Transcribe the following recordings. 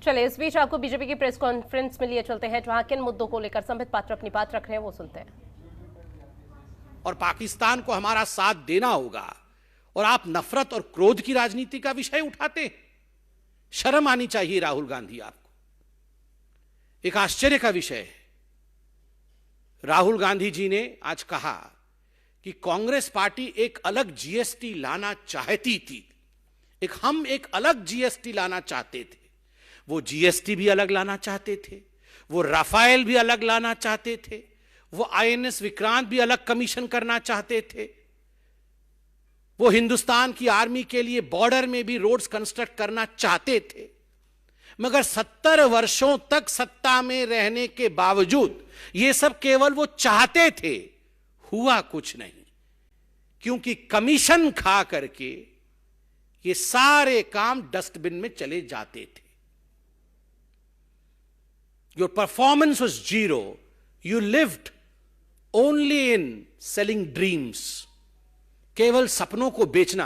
चलिए इस बीच आपको बीजेपी की प्रेस कॉन्फ्रेंस में लिए चलते हैं, जहां किन मुद्दों को लेकर संबित पात्र अपनी बात रख रहे हैं वो सुनते हैं। और पाकिस्तान को हमारा साथ देना होगा और आप नफरत और क्रोध की राजनीति का विषय उठाते हैं। शर्म आनी चाहिए राहुल गांधी आपको। एक आश्चर्य का विषय है, राहुल गांधी जी ने आज कहा कि कांग्रेस पार्टी एक अलग जीएसटी लाना चाहती थी। हम एक अलग जीएसटी लाना चाहते थे। वो जीएसटी भी अलग लाना चाहते थे, वो राफेल भी अलग लाना चाहते थे, वो आईएनएस विक्रांत भी अलग कमीशन करना चाहते थे, वो हिंदुस्तान की आर्मी के लिए बॉर्डर में भी रोड्स कंस्ट्रक्ट करना चाहते थे। मगर 70 वर्षों तक सत्ता में रहने के बावजूद ये सब केवल वो चाहते थे, हुआ कुछ नहीं। क्योंकि कमीशन खा करके ये सारे काम डस्टबिन में चले जाते थे। Your performance was zero. You lived only in selling dreams. केवल सपनों को बेचना।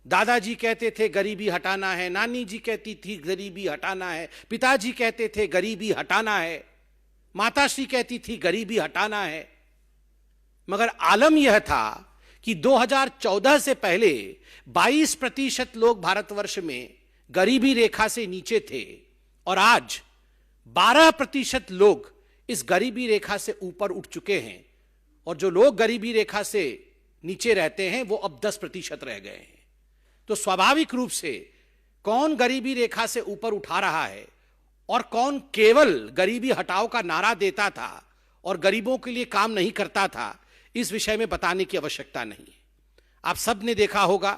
दादाजी कहते थे गरीबी हटाना है, नानी जी कहती थी गरीबी हटाना है, पिताजी कहते थे गरीबी हटाना है, माताश्री कहती थी गरीबी हटाना है। मगर आलम यह था कि 2014 से पहले 22% लोग भारतवर्ष में गरीबी रेखा से नीचे थे और आज 12% लोग इस गरीबी रेखा से ऊपर उठ चुके हैं। और जो लोग गरीबी रेखा से नीचे रहते हैं वो अब 10% रह गए हैं। तो स्वाभाविक रूप से कौन गरीबी रेखा से ऊपर उठा रहा है और कौन केवल गरीबी हटाओ का नारा देता था और गरीबों के लिए काम नहीं करता था, इस विषय में बताने की आवश्यकता नहीं है। आप सब ने देखा होगा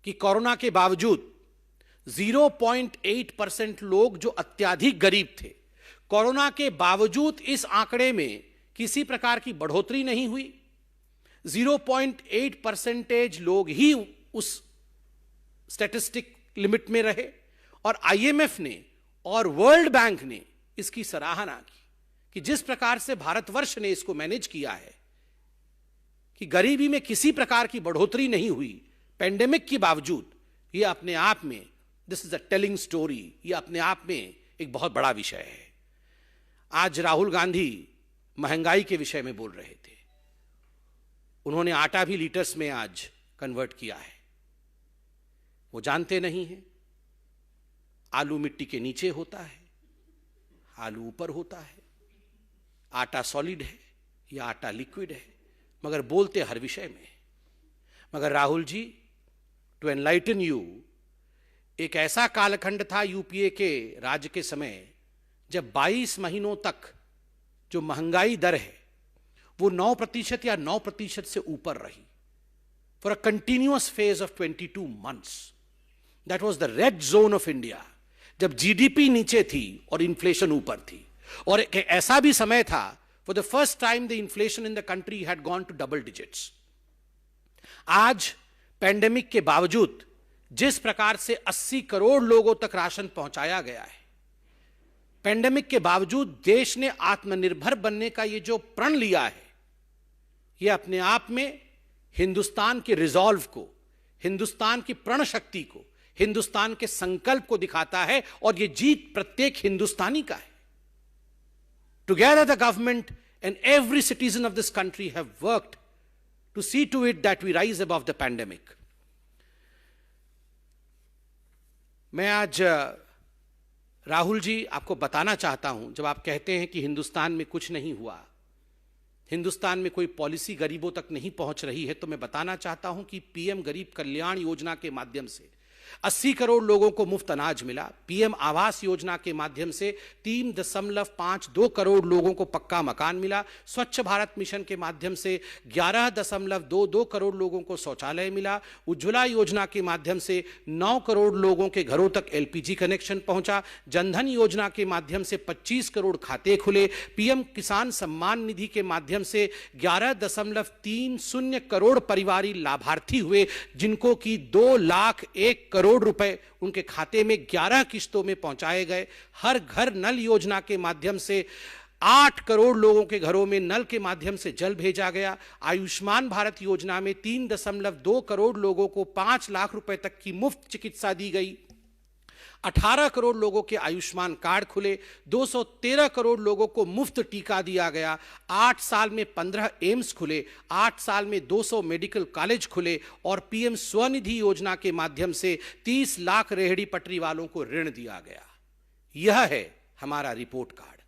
कि कोरोना के बावजूद 0.8% लोग जो अत्यधिक गरीब थे, कोरोना के बावजूद इस आंकड़े में किसी प्रकार की बढ़ोतरी नहीं हुई। 0.8% लोग ही उस स्टैटिस्टिक लिमिट में रहे। और आईएमएफ ने और वर्ल्ड बैंक ने इसकी सराहना की कि जिस प्रकार से भारतवर्ष ने इसको मैनेज किया है कि गरीबी में किसी प्रकार की बढ़ोतरी नहीं हुई पेंडेमिक के बावजूद, यह अपने आप में this is a telling story, यह अपने आप में एक बहुत बड़ा विषय है। आज राहुल गांधी महंगाई के विषय में बोल रहे थे। उन्होंने आटा भी लीटर्स में आज कन्वर्ट किया है। वो जानते नहीं हैं आलू मिट्टी के नीचे होता है, आलू ऊपर होता है, आटा सॉलिड है या आटा लिक्विड है, मगर बोलते हर विषय में। मगर Rahul ji, to enlighten you, एक ऐसा कालखंड था यूपीए के राज्य के समय जब 22 महीनों तक जो महंगाई दर है वो 9% या 9% से ऊपर रही for a continuous phase of 22 months। That was the red zone of India, जब जीडीपी नीचे थी और इन्फ्लेशन ऊपर थी। और एक ऐसा भी समय था for the first time the inflation in the country had gone to double digits. आज पैंडेमिक के बावजूद जिस प्रकार से 80 करोड़ लोगों तक राशन पहुंचाया गया है, पैंडेमिक के बावजूद देश ने आत्मनिर्भर बनने का ये जो प्रण लिया है, ये अपने आप में हिंदुस्तान के रिजॉल्व को, हिंदुस्तान की प्रण शक्ति को, हिंदुस्तान के संकल्प को दिखाता है। और ये जीत प्रत्येक हिंदुस्तानी का है। Together the government and every citizen of this country have worked to see to it that we rise above the pandemic. मैं आज राहुल जी आपको बताना चाहता हूं, जब आप कहते हैं कि हिंदुस्तान में कुछ नहीं हुआ, हिंदुस्तान में कोई पॉलिसी गरीबों तक नहीं पहुंच रही है, तो मैं बताना चाहता हूं कि पीएम गरीब कल्याण योजना के माध्यम से 80 करोड़ लोगों को मुफ्त अनाज मिला। पीएम आवास योजना के माध्यम से 3.52 करोड़ लोगों को पक्का मकान मिला। स्वच्छ भारत मिशन के माध्यम से 11.22 करोड़ लोगों को शौचालय मिला। उज्ज्वला योजना के माध्यम से 9 करोड़ लोगों के घरों तक एलपीजी कनेक्शन पहुंचा। जनधन योजना के माध्यम से 25 करोड़ खाते खुले। पीएम किसान सम्मान निधि के माध्यम से 11.30 करोड़ परिवारी लाभार्थी हुए, जिनको कि 2,01,000 करोड़ रुपए उनके खाते में 11 किस्तों में पहुंचाए गए। हर घर नल योजना के माध्यम से 8 करोड़ लोगों के घरों में नल के माध्यम से जल भेजा गया। आयुष्मान भारत योजना में 3.2 करोड़ लोगों को 5 लाख रुपए तक की मुफ्त चिकित्सा दी गई। 18 करोड़ लोगों के आयुष्मान कार्ड खुले, 213 करोड़ लोगों को मुफ्त टीका दिया गया, 8 साल में 15 एम्स खुले, 8 साल में 200 मेडिकल कॉलेज खुले और पीएम स्वनिधि योजना के माध्यम से 30 लाख रेहड़ी पटरी वालों को ऋण दिया गया। यह है हमारा रिपोर्ट कार्ड।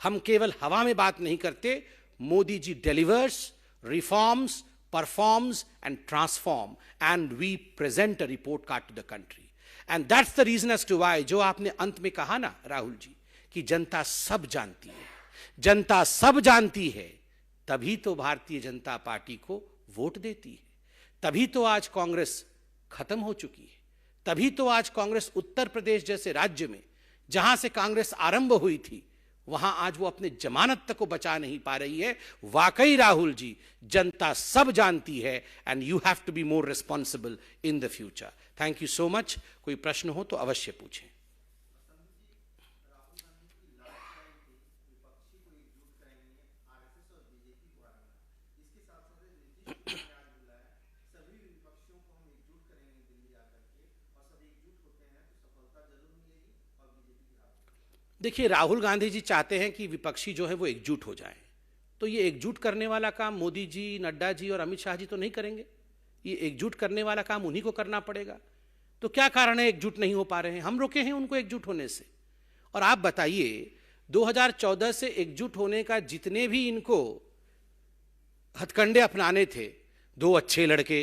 हम केवल हवा में बात नहीं करते, Modi ji delivers, reforms, performs and transform, and we present a report card to the country. And that's the reason as to why, जो आपने अंत में कहा ना राहुल जी, कि जनता सब जानती है, जनता सब जानती है, तभी तो भारतीय जनता पार्टी को वोट देती है, तभी तो आज कांग्रेस खत्म हो चुकी है, तभी तो आज कांग्रेस उत्तर प्रदेश जैसे राज्य में, जहां से कांग्रेस आरंभ हुई थी, वहां आज वो अपने जमानत तक को बचा नहीं पा रही है। वाकई राहुल जी, जनता सब जानती है, and you have to be more responsible in the future. Thank you so much. कोई प्रश्न हो तो अवश्य पूछें। देखिए, राहुल गांधी जी चाहते हैं कि विपक्षी जो है वो एकजुट हो जाए, तो ये एकजुट करने वाला काम मोदी जी, नड्डा जी और अमित शाह जी तो नहीं करेंगे। ये एकजुट करने वाला काम उन्हीं को करना पड़ेगा। तो क्या कारण है एकजुट नहीं हो पा रहे हैं? हम रोके हैं उनको एकजुट होने से। और आप बताइए, 2014 से एकजुट होने का जितने भी इनको हथकंडे अपनाने थे, 2 अच्छे लड़के,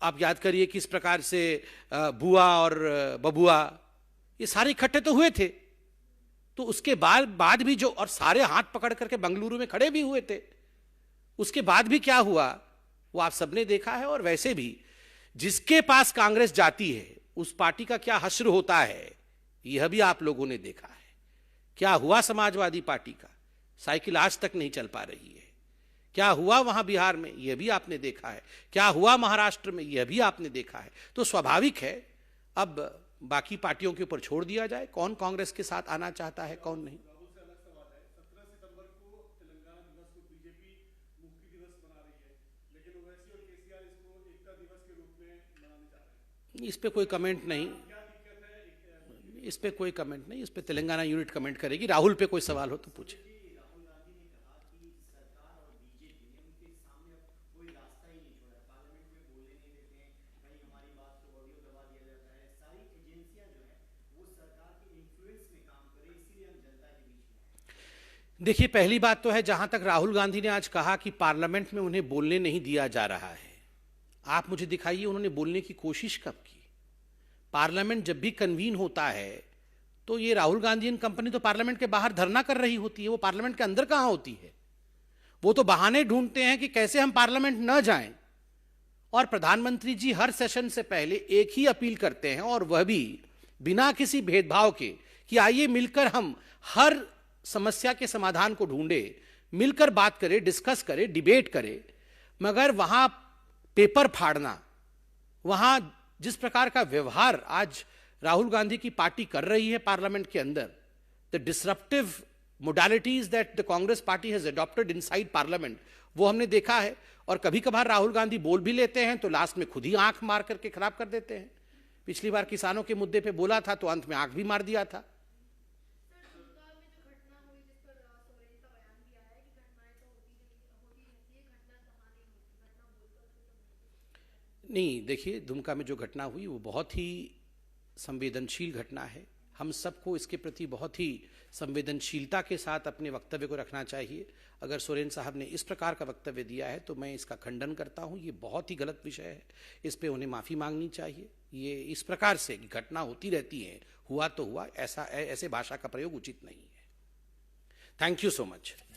आप याद करिए किस प्रकार से बुआ और बबुआ, ये सारे इकट्ठे तो हुए थे। तो उसके बाद भी जो, और सारे हाथ पकड़ करके बंगलुरु में खड़े भी हुए थे, उसके बाद भी क्या हुआ वो आप सबने देखा है। और वैसे भी जिसके पास कांग्रेस जाती है उस पार्टी का क्या हश्र होता है, यह भी आप लोगों ने देखा है। क्या हुआ समाजवादी पार्टी का? साइकिल आज तक नहीं चल पा रही है। क्या हुआ वहां बिहार में, यह भी आपने देखा है। क्या हुआ महाराष्ट्र में, यह भी आपने देखा है। तो स्वाभाविक है अब बाकी पार्टियों के ऊपर छोड़ दिया जाए, कौन कांग्रेस के साथ आना चाहता है, कौन नहीं। इस पे कोई कमेंट नहीं, इस पे कोई कमेंट नहीं, इस पे तेलंगाना यूनिट कमेंट करेगी। राहुल पे कोई सवाल हो तो पूछे। देखिए, पहली बात तो है, जहां तक राहुल गांधी ने आज कहा कि पार्लियामेंट में उन्हें बोलने नहीं दिया जा रहा है, आप मुझे दिखाइए उन्होंने बोलने की कोशिश कब की? पार्लियामेंट जब भी कन्वीन होता है तो ये राहुल गांधी एंड कंपनी तो पार्लियामेंट के बाहर धरना कर रही होती है, वो पार्लियामेंट के अंदर कहां होती है। वो तो बहाने ढूंढते हैं कि कैसे हम पार्लियामेंट न जाएं। और प्रधानमंत्री जी हर सेशन से पहले एक ही अपील करते हैं, और वह भी बिना किसी भेदभाव के, कि आइए मिलकर हम हर समस्या के समाधान को ढूंढे, मिलकर बात करें, डिस्कस करें, डिबेट करें। मगर वहां पेपर फाड़ना, वहां जिस प्रकार का व्यवहार आज राहुल गांधी की पार्टी कर रही है पार्लियामेंट के अंदर, the disruptive modalities that the Congress party has adopted inside parliament, वो हमने देखा है। और कभी कभार राहुल गांधी बोल भी लेते हैं तो लास्ट में खुद ही आंख मार करके खराब कर देते हैं। पिछली बार किसानों के मुद्दे पे बोला था तो अंत में आंख भी मार दिया था। नहीं, देखिए, दुमका में जो घटना हुई वो बहुत ही संवेदनशील घटना है। हम सबको इसके प्रति बहुत ही संवेदनशीलता के साथ अपने वक्तव्य को रखना चाहिए। अगर सोरेन साहब ने इस प्रकार का वक्तव्य दिया है तो मैं इसका खंडन करता हूं। ये बहुत ही गलत विषय है, इस पे उन्हें माफ़ी मांगनी चाहिए। ये इस प्रकार से घटना होती रहती है, हुआ तो हुआ, ऐसे भाषा का प्रयोग उचित नहीं है। Thank you so much.